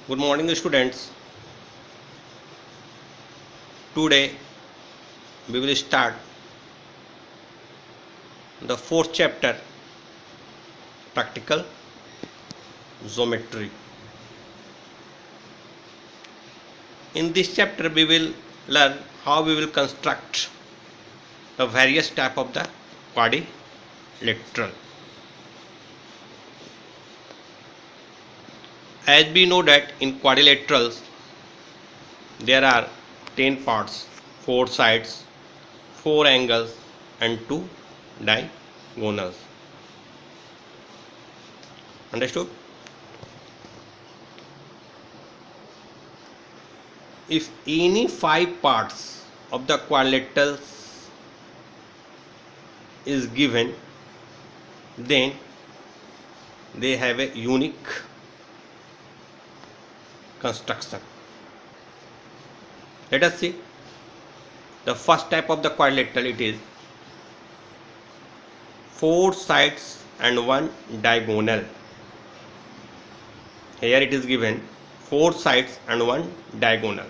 Good morning, students. Today we will start the fourth chapter, practical geometry. In this chapter, we will learn how we will construct the various type of the quadrilateral. As we know that in quadrilaterals there are 10 parts, 4 sides, 4 angles and 2 diagonals. Understood? If any 5 parts of the quadrilateral is given, then they have a unique construction. Let us see the first type of the quadrilateral. It is 4 sides and 1 diagonal. Here it is given 4 sides and 1 diagonal.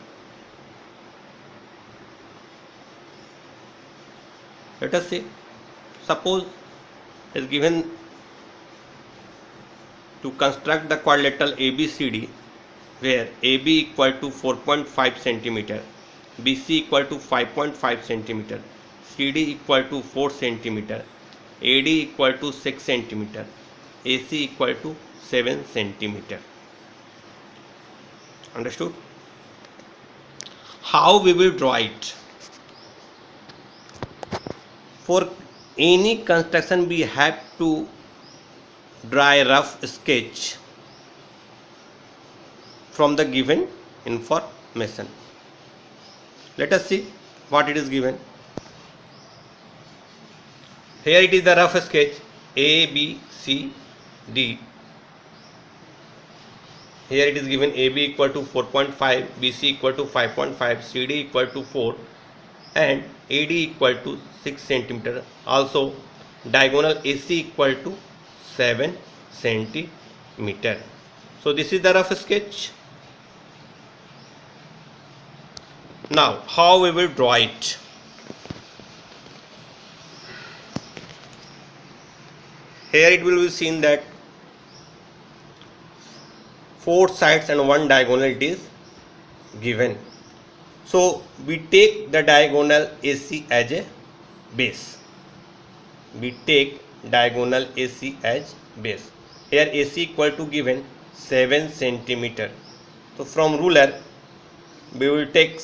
Let us see, suppose it is given to construct the quadrilateral ABCD, where AB equal to 4.5 centimeter, BC equal to 5.5 centimeter, CD equal to 4 centimeter, AD equal to 6 centimeter, AC equal to 7 centimeter. Understood? How we will draw it? For any construction we have to draw a rough sketch from the given information. Let us see what it is given. Here it is the rough sketch A, B, C, D. Here it is given AB equal to 4.5, BC equal to 5.5, CD equal to 4 and AD equal to 6 centimeter. Also diagonal AC equal to 7 centimeter. So this is the rough sketch. Now how we will draw it? Here it will be seen that 4 sides and 1 diagonal it is given. So we take the diagonal AC as a base. We take diagonal AC as base. Here AC equal to given 7 centimeter. So from ruler we will take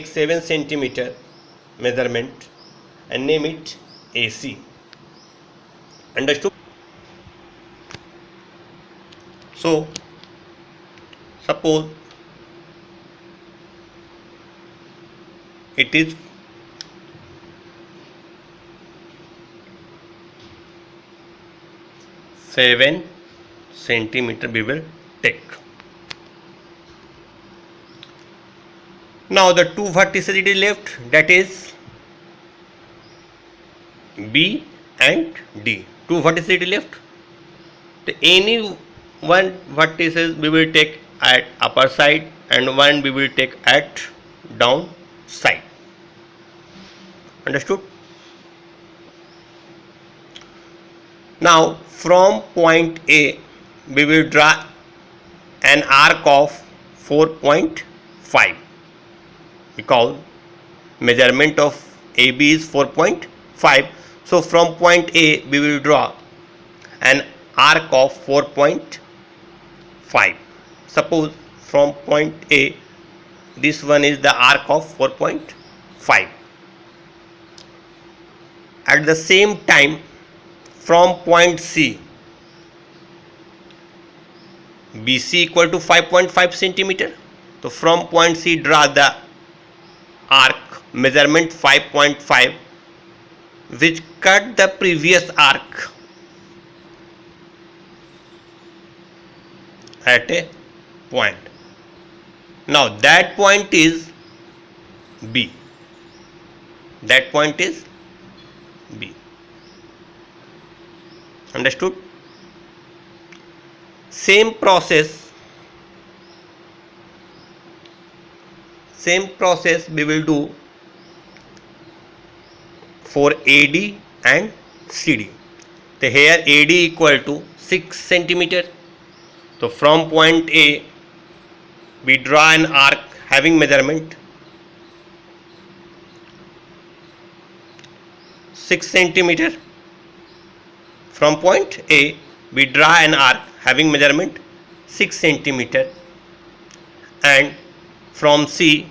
7 centimeter measurement and name it AC. Understood? So suppose it is 7 centimeter we will take. Now the two vertices it is left, that is B and D. Two vertices it is left. So any one vertices we will take at upper side and one we will take at down side. Understood? Now from point A we will draw an arc of 4.5 because measurement of AB is 4.5. So from point A we will draw an arc of 4.5. Suppose from point A this one is the arc of 4.5. At the same time from point C, BC equal to 5.5 centimeter. So from point C draw the arc measurement 5.5 which cut the previous arc at a point. Now that point is B. That point is B. Understood? Same process same process we will do for AD and CD. So here AD equal to 6 centimeter. So from point A we draw an arc having measurement 6 centimeter. From point A we draw an arc having measurement 6 centimeter, and from C,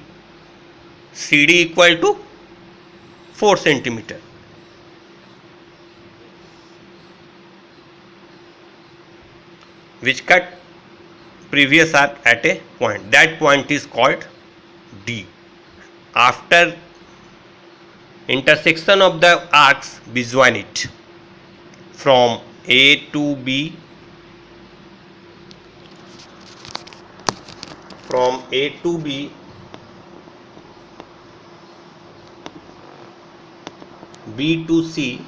CD equal to 4 centimeter. Which cut previous arc at a point. That point is called D. After intersection of the arcs, we join it from A to B, from A to B, B to C,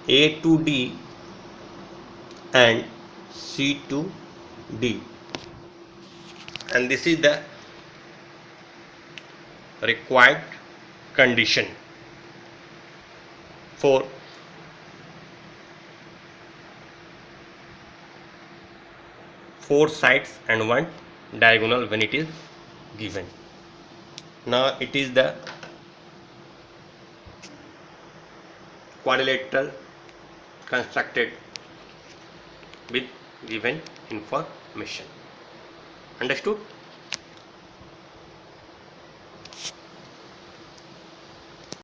A to D, and C to D. And this is the required condition for four sides and one diagonal when it is given. Now it is the quadrilateral constructed with given information. Understood?